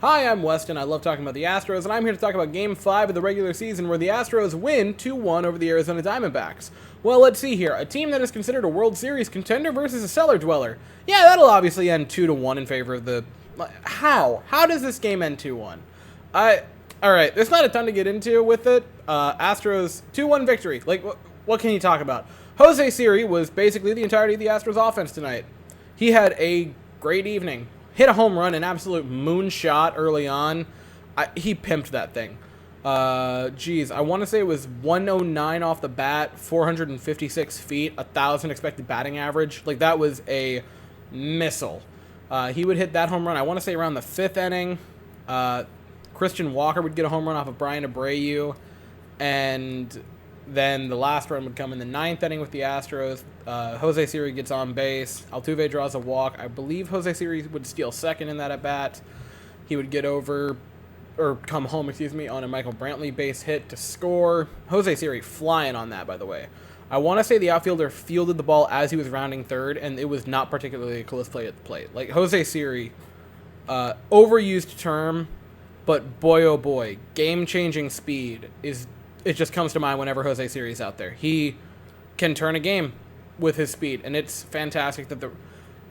Hi, I'm Weston. I love talking about the Astros, and I'm here to talk about Game 5 of the regular season where the Astros win 2-1 over the Arizona Diamondbacks. Well, let's see here. A team that is considered a World Series contender versus a cellar dweller. Yeah, that'll obviously end 2-1 in favor of the... How? How does this game end 2-1? Alright, there's not a ton to get into with it. Astros 2-1 victory. Like, what can you talk about? Jose Siri was basically the entirety of the Astros offense tonight. He had a great evening. Hit a home run, an absolute moonshot early on. He pimped that thing. I want to say it was 109 off the bat, 456 feet, 1,000 expected batting average. Like, that was a missile. He would hit that home run, I want to say around the 5th inning. Christian Walker would get a home run off of Brian Abreu. And then the last run would come in the 9th inning with the Astros. Jose Siri gets on base. Altuve draws a walk. I believe Jose Siri would steal second in that at-bat. He would get over, or come home, on a Michael Brantley base hit to score. Jose Siri flying on that, by the way. I want to say the outfielder fielded the ball as he was rounding third, and it was not particularly a close play at the plate. Like, Jose Siri, overused term, but boy oh boy, game-changing speed is... It just comes to mind whenever Jose Siri is out there. He can turn a game with his speed, and it's fantastic that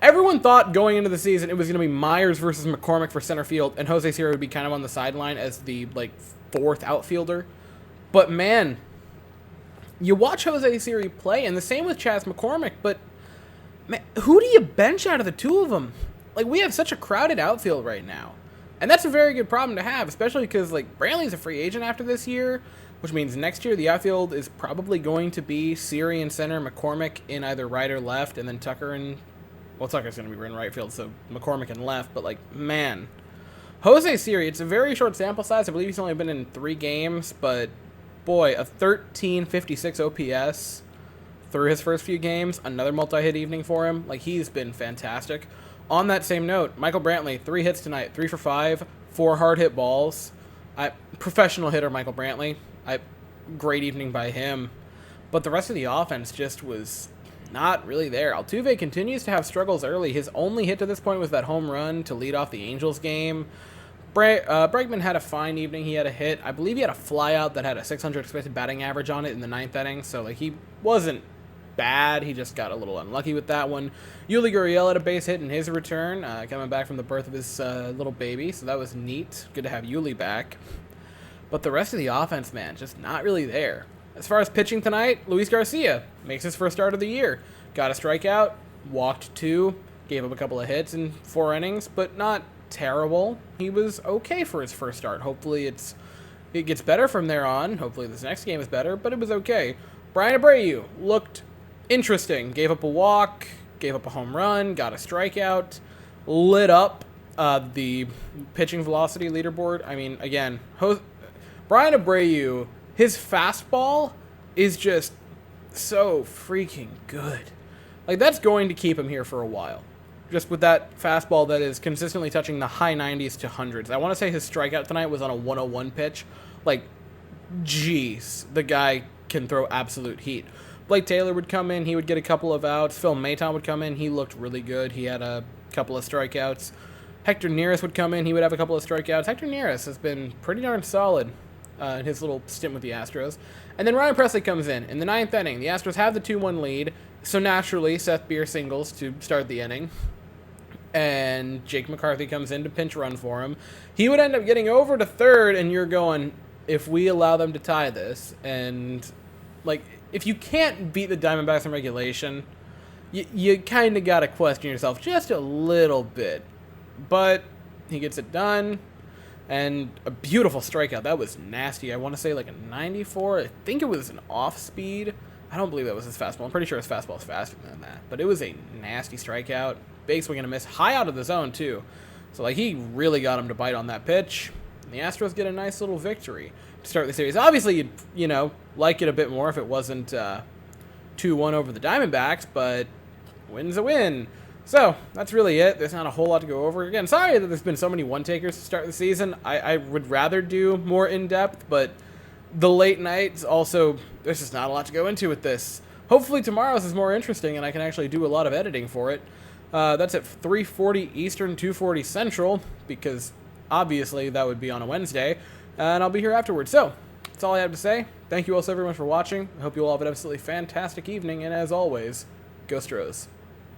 everyone thought going into the season it was going to be Myers versus McCormick for center field, and Jose Siri would be kind of on the sideline as the, fourth outfielder. But, man, you watch Jose Siri play, and the same with Chas McCormick, but, man, who do you bench out of the two of them? Like, we have such a crowded outfield right now. And that's a very good problem to have, especially because, Brantley's a free agent after this year, which means next year the outfield is probably going to be Siri in center, McCormick in either right or left, and then Tucker in... Well, Tucker's going to be in right field, so McCormick in left, but, man. Jose Siri, it's a very short sample size. I believe he's only been in 3 games, but, boy, a 1356 OPS through his first few games. Another multi-hit evening for him. He's been fantastic. On that same note, Michael Brantley, 3 hits tonight, 3 for 5, 4 hard hit balls. Professional hitter Michael Brantley. Great evening by him. But the rest of the offense just was not really there. Altuve continues to have struggles early. His only hit to this point was that home run to lead off the Angels game. Bregman had a fine evening. He had a hit. I believe he had a flyout that had a 600 expected batting average on it in the 9th inning. So, he wasn't bad. He just got a little unlucky with that one. Yuli Gurriel had a base hit in his return, coming back from the birth of his little baby. So that was neat. Good to have Yuli back. But the rest of the offense, man, just not really there. As far as pitching tonight, Luis Garcia makes his first start of the year. Got a strikeout, walked 2, gave up a couple of hits in 4 innings, but not terrible. He was okay for his first start. Hopefully it gets better from there on. Hopefully this next game is better, but it was okay. Brian Abreu looked interesting. Gave up a walk, gave up a home run, got a strikeout, lit up the pitching velocity leaderboard. I mean, again, Brian Abreu, his fastball is just so freaking good. That's going to keep him here for a while. Just with that fastball that is consistently touching the high 90s to hundreds. I want to say his strikeout tonight was on a 101 pitch. Jeez, the guy can throw absolute heat. Blake Taylor would come in, he would get a couple of outs. Phil Maton would come in, he looked really good. He had a couple of strikeouts. Hector Neris would come in, he would have a couple of strikeouts. Hector Neris has been pretty darn solid in his little stint with the Astros. And then Ryan Presley comes in the 9th inning. The Astros have the 2-1 lead, so naturally Seth Beer singles to start the inning. And Jake McCarthy comes in to pinch run for him. He would end up getting over to third, and you're going, if we allow them to tie this, and, if you can't beat the Diamondbacks in regulation, you kind of got to question yourself just a little bit. But he gets it done. And a beautiful strikeout. That was nasty. I want to say a 94. I think it was an off speed. I don't believe that was his fastball. I'm pretty sure his fastball is faster than that. But it was a nasty strikeout. Big swing and a miss. High out of the zone, too. So, he really got him to bite on that pitch. And the Astros get a nice little victory to start the series. Obviously, you'd, like it a bit more if it wasn't 2-1 over the Diamondbacks. But win's a win. So, that's really it. There's not a whole lot to go over. Again, sorry that there's been so many one-takers to start the season. I would rather do more in-depth, but the late nights also, there's just not a lot to go into with this. Hopefully tomorrow's is more interesting and I can actually do a lot of editing for it. That's at 3:40 Eastern, 2:40 Central, because obviously that would be on a Wednesday, and I'll be here afterwards. So, that's all I have to say. Thank you all so very much for watching. I hope you all have an absolutely fantastic evening, and as always, go Astros.